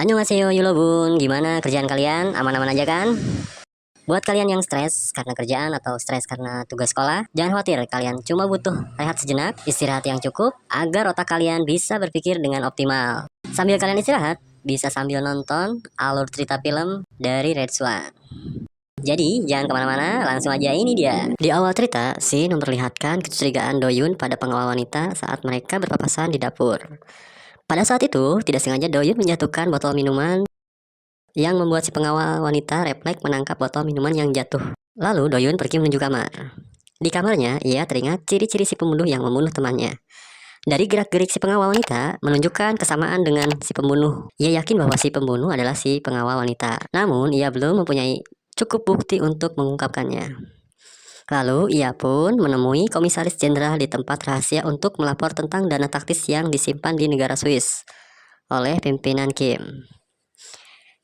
Annyeonghaseyo Yulobun, gimana kerjaan kalian? Aman-aman aja kan? Buat kalian yang stres karena kerjaan atau stres karena tugas sekolah, jangan khawatir, kalian cuma butuh rehat sejenak, istirahat yang cukup, agar otak kalian bisa berpikir dengan optimal. Sambil kalian istirahat, bisa sambil nonton alur cerita film dari Red Swan. Jadi, jangan kemana-mana, langsung aja ini dia. Di awal cerita, Shin memperlihatkan kecurigaan Doyun pada pengawal wanita saat mereka berpapasan di dapur. Pada saat itu, tidak sengaja Doyun menjatuhkan botol minuman yang membuat si pengawal wanita refleks menangkap botol minuman yang jatuh. Lalu Doyun pergi menuju kamar. Di kamarnya, ia teringat ciri-ciri si pembunuh yang membunuh temannya. Dari gerak-gerik si pengawal wanita menunjukkan kesamaan dengan si pembunuh. Ia yakin bahwa si pembunuh adalah si pengawal wanita. Namun, ia belum mempunyai cukup bukti untuk mengungkapkannya. Lalu, ia pun menemui komisaris jenderal di tempat rahasia untuk melapor tentang dana taktis yang disimpan di negara Swiss oleh pimpinan Kim.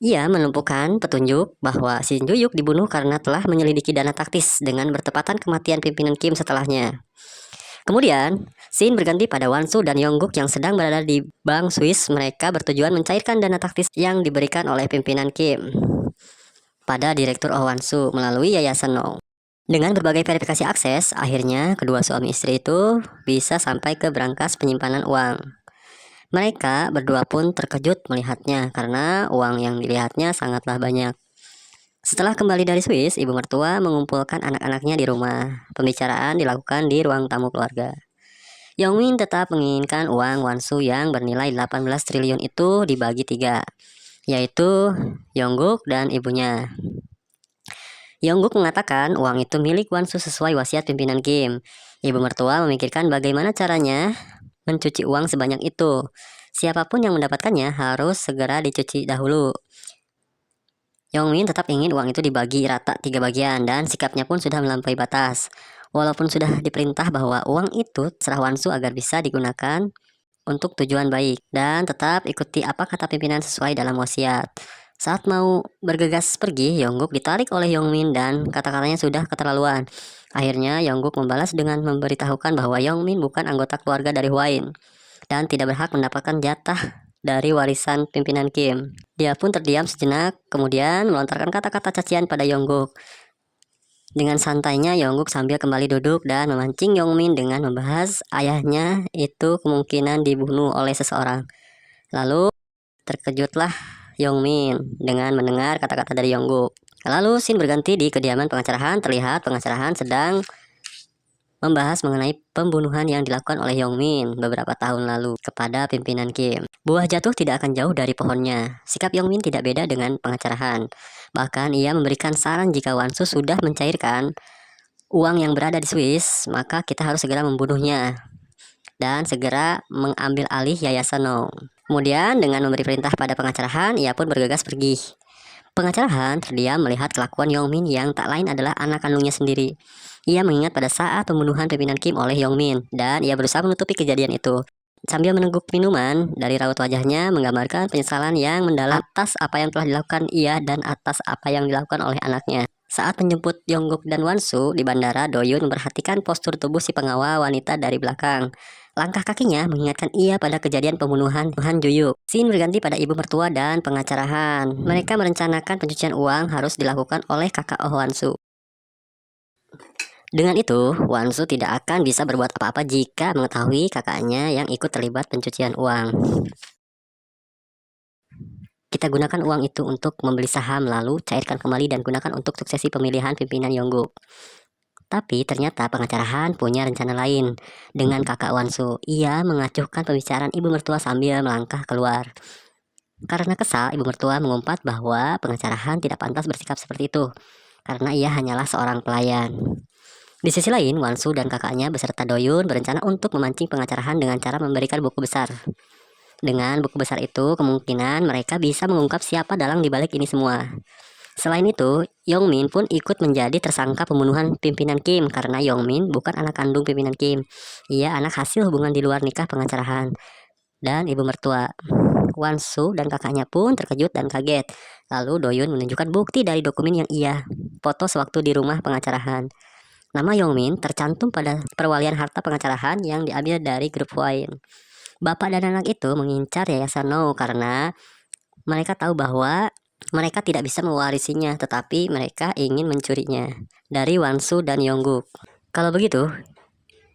Ia menumpukan petunjuk bahwa Shin Juyuk dibunuh karena telah menyelidiki dana taktis dengan bertepatan kematian pimpinan Kim setelahnya. Kemudian, Shin berganti pada Wansu dan Yongguk yang sedang berada di Bank Swiss. Mereka bertujuan mencairkan dana taktis yang diberikan oleh pimpinan Kim pada Direktur Oh Wansu melalui Yayasan No. Dengan berbagai verifikasi akses, akhirnya kedua suami istri itu bisa sampai ke brankas penyimpanan uang. Mereka berdua pun terkejut melihatnya karena uang yang dilihatnya sangatlah banyak. Setelah kembali dari Swiss, ibu mertua mengumpulkan anak-anaknya di rumah. Pembicaraan dilakukan di ruang tamu keluarga. Yongmin tetap menginginkan uang Wansu yang bernilai 18 triliun itu dibagi 3, yaitu Yongguk dan ibunya. Yongguk mengatakan uang itu milik Wansu sesuai wasiat pimpinan Kim. Ibu mertua memikirkan bagaimana caranya mencuci uang sebanyak itu. Siapapun yang mendapatkannya harus segera dicuci dahulu. Yongmin tetap ingin uang itu dibagi rata 3 bagian dan sikapnya pun sudah melampaui batas. Walaupun sudah diperintah bahwa uang itu terserah Wansu agar bisa digunakan untuk tujuan baik dan tetap ikuti apa kata pimpinan sesuai dalam wasiat. Saat mau bergegas pergi, Yongguk ditarik oleh Yongmin dan kata-katanya sudah keterlaluan. Akhirnya Yongguk membalas dengan memberitahukan bahwa Yongmin bukan anggota keluarga dari Hwain dan tidak berhak mendapatkan jatah dari warisan pimpinan Kim. Dia pun terdiam sejenak, kemudian melontarkan kata-kata cacian pada Yongguk. Dengan santainya Yongguk sambil kembali duduk dan memancing Yongmin dengan membahas ayahnya itu kemungkinan dibunuh oleh seseorang. Lalu terkejutlah Yongmin dengan mendengar kata-kata dari Yongguk. Lalu scene berganti di kediaman pengacarahan. Terlihat pengacarahan sedang membahas mengenai pembunuhan yang dilakukan oleh Yongmin beberapa tahun lalu kepada pimpinan Kim. Buah jatuh tidak akan jauh dari pohonnya. Sikap Yongmin tidak beda dengan pengacarahan. Bahkan ia memberikan saran jika Wansu sudah mencairkan uang yang berada di Swiss, maka kita harus segera membunuhnya dan segera mengambil alih Yayasan No. Kemudian dengan memberi perintah pada pengacarahan, ia pun bergegas pergi. Pengacarahan terdiam melihat kelakuan Yongmin yang tak lain adalah anak kandungnya sendiri. Ia mengingat pada saat pembunuhan pimpinan Kim oleh Yongmin dan ia berusaha menutupi kejadian itu. Sambil meneguk minuman, dari raut wajahnya menggambarkan penyesalan yang mendalam atas apa yang telah dilakukan ia dan atas apa yang dilakukan oleh anaknya. Saat menjemput Yongguk dan Wansu di bandara, Doyun memperhatikan postur tubuh si pengawal wanita dari belakang. Langkah kakinya mengingatkan ia pada kejadian pembunuhan Han Juyuk. Scene berganti pada ibu mertua dan pengacarahan. Mereka merencanakan pencucian uang harus dilakukan oleh kakak Oh Wansu. Dengan itu, Wansu tidak akan bisa berbuat apa-apa jika mengetahui kakaknya yang ikut terlibat pencucian uang. Kita gunakan uang itu untuk membeli saham, lalu cairkan kembali dan gunakan untuk suksesi pemilihan pimpinan Yongguk. Tapi ternyata pengacarahan punya rencana lain. Dengan kakak Wansu, ia mengacuhkan pembicaraan ibu mertua sambil melangkah keluar. Karena kesal, ibu mertua mengumpat bahwa pengacarahan tidak pantas bersikap seperti itu, karena ia hanyalah seorang pelayan. Di sisi lain, Wansu dan kakaknya beserta Doyun berencana untuk memancing pengacarahan dengan cara memberikan buku besar. Dengan buku besar itu, kemungkinan mereka bisa mengungkap siapa dalang dibalik ini semua. Selain itu, Yongmin pun ikut menjadi tersangka pembunuhan pimpinan Kim karena Yongmin bukan anak kandung pimpinan Kim. Ia anak hasil hubungan di luar nikah pengacarahan dan ibu mertua. Wansu dan kakaknya pun terkejut dan kaget. Lalu Doyun menunjukkan bukti dari dokumen yang ia foto sewaktu di rumah pengacarahan. Nama Yongmin tercantum pada perwalian harta pengacarahan yang diambil dari grup Hwain. Bapak dan anak itu mengincar Yayasan No karena Mereka tahu bahwa mereka tidak bisa mewarisinya, tetapi mereka ingin mencurinya dari Wansu dan Yongguk. Kalau begitu,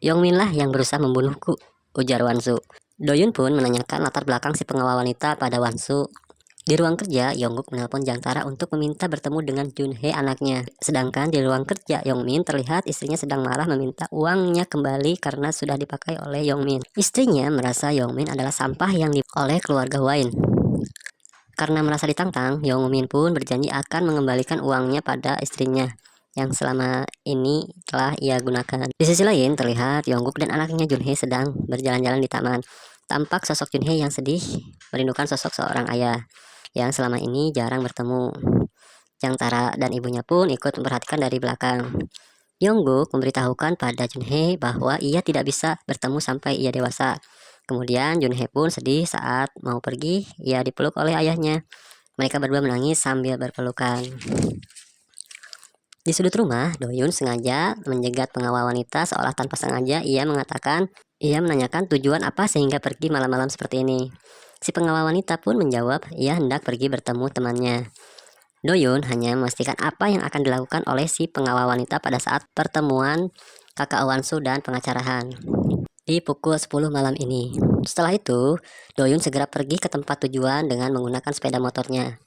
Yongmin lah yang berusaha membunuhku, ujar Wansu. Doyun pun menanyakan latar belakang si pengawal wanita pada Wansu. Di ruang kerja, Yongguk menelpon Jang Tara untuk meminta bertemu dengan Junhee anaknya. Sedangkan di ruang kerja Yongmin terlihat istrinya sedang marah meminta uangnya kembali karena sudah dipakai oleh Yongmin. Istrinya merasa Yongmin adalah sampah yang oleh keluarga Wain. Karena merasa ditantang, Yongmin pun berjanji akan mengembalikan uangnya pada istrinya yang selama ini telah ia gunakan. Di sisi lain, terlihat Yongguk dan anaknya Junhee sedang berjalan-jalan di taman. Tampak sosok Junhee yang sedih, merindukan sosok seorang ayah yang selama ini jarang bertemu. Jang Tara dan ibunya pun ikut memperhatikan dari belakang. Yongguk memberitahukan pada Junhee bahwa ia tidak bisa bertemu sampai ia dewasa. Kemudian Junhee pun sedih saat mau pergi, ia dipeluk oleh ayahnya. Mereka berdua menangis sambil berpelukan. Di sudut rumah, Doyun sengaja menjegat pengawal wanita seolah tanpa sengaja ia menanyakan tujuan apa sehingga pergi malam-malam seperti ini. Si pengawal wanita pun menjawab ia hendak pergi bertemu temannya. Doyun hanya memastikan apa yang akan dilakukan oleh si pengawal wanita pada saat pertemuan kakak Wansu dan pengacarahan di pukul 10 malam ini. Setelah itu, Doyun segera pergi ke tempat tujuan dengan menggunakan sepeda motornya.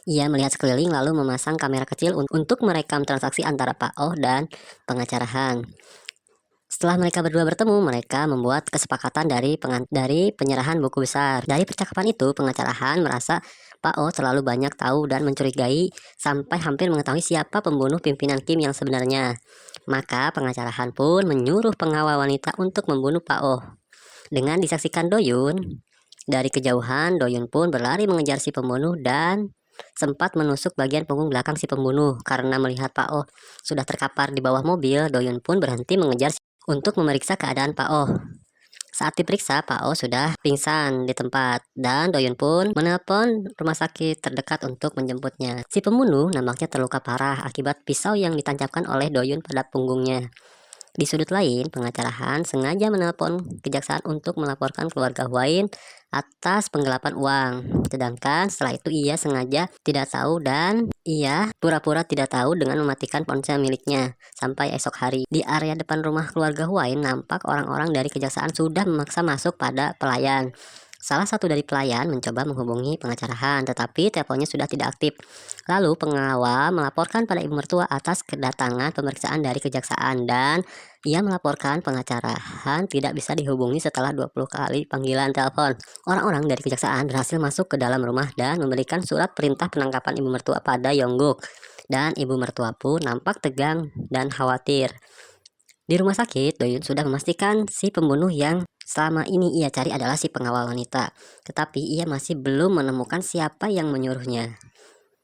Ia melihat sekeliling lalu memasang kamera kecil untuk merekam transaksi antara Pak Oh dan pengacarahan. Setelah mereka berdua bertemu, mereka membuat kesepakatan dari penyerahan buku besar. Dari percakapan itu, pengacarahan merasa Pak Oh terlalu banyak tahu dan mencurigai sampai hampir mengetahui siapa pembunuh pimpinan Kim yang sebenarnya. Maka pengacarahan pun menyuruh pengawal wanita untuk membunuh Pak Oh. Dengan disaksikan Doyun, dari kejauhan Doyun pun berlari mengejar si pembunuh dan sempat menusuk bagian punggung belakang si pembunuh. Karena melihat Pak Oh sudah terkapar di bawah mobil, Doyun pun berhenti mengejar untuk memeriksa keadaan Pak Oh. Saat diperiksa, Pak Oh sudah pingsan di tempat dan Doyun pun menelpon rumah sakit terdekat untuk menjemputnya. Si pembunuh nampaknya terluka parah akibat pisau yang ditancapkan oleh Doyun pada punggungnya. Di sudut lain, pengacarahan sengaja menelpon kejaksaan untuk melaporkan keluarga Wain atas penggelapan uang. Sedangkan setelah itu ia sengaja tidak tahu dan ia pura-pura tidak tahu dengan mematikan ponsel miliknya. Sampai esok hari, di area depan rumah keluarga Wain nampak orang-orang dari kejaksaan sudah memaksa masuk pada pelayan. Salah satu dari pelayan mencoba menghubungi pengacarahan, tetapi teleponnya sudah tidak aktif. Lalu pengawal melaporkan pada ibu mertua atas kedatangan pemeriksaan dari kejaksaan dan ia melaporkan pengacarahan tidak bisa dihubungi setelah 20 kali panggilan telepon. Orang-orang dari kejaksaan berhasil masuk ke dalam rumah dan memberikan surat perintah penangkapan ibu mertua pada Yongguk. Dan ibu mertua pun nampak tegang dan khawatir. Di rumah sakit, Doyun sudah memastikan si pembunuh yang selama ini ia cari adalah si pengawal wanita. Tetapi ia masih belum menemukan siapa yang menyuruhnya.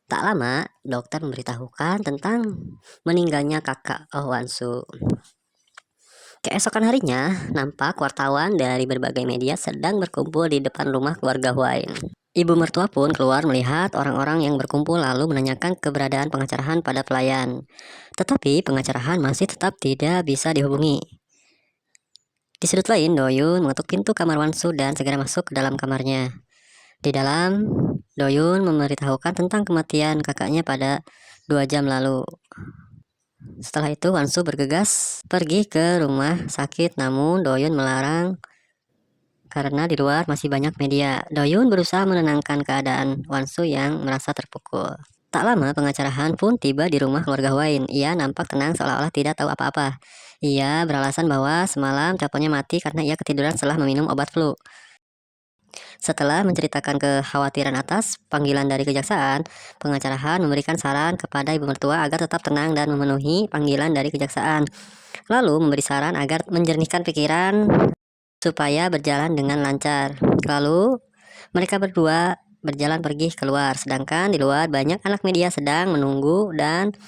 Tak lama, dokter memberitahukan tentang meninggalnya kakak Oh Wansu. Keesokan harinya, nampak wartawan dari berbagai media sedang berkumpul di depan rumah keluarga Wain. Ibu mertua pun keluar melihat orang-orang yang berkumpul lalu menanyakan keberadaan pengacarahan pada pelayan. Tetapi pengacarahan masih tetap tidak bisa dihubungi. Di sudut lain, Doyun mengetuk pintu kamar Wansu dan segera masuk ke dalam kamarnya. Di dalam, Doyun memberitahukan tentang kematian kakaknya pada 2 jam lalu. Setelah itu, Wansu bergegas pergi ke rumah sakit, namun Doyun melarang karena di luar masih banyak media. Doyun berusaha menenangkan keadaan Wansu yang merasa terpukul. Tak lama, pengacarahan pun tiba di rumah keluarga Wain. Ia nampak tenang seolah-olah tidak tahu apa-apa. Ia beralasan bahwa semalam teleponnya mati karena ia ketiduran setelah meminum obat flu. Setelah menceritakan kekhawatiran atas panggilan dari kejaksaan, pengacarahan memberikan saran kepada ibu mertua agar tetap tenang dan memenuhi panggilan dari kejaksaan. Lalu memberi saran agar menjernihkan pikiran supaya berjalan dengan lancar. Lalu mereka berdua berjalan pergi keluar, sedangkan di luar banyak anak media sedang menunggu dan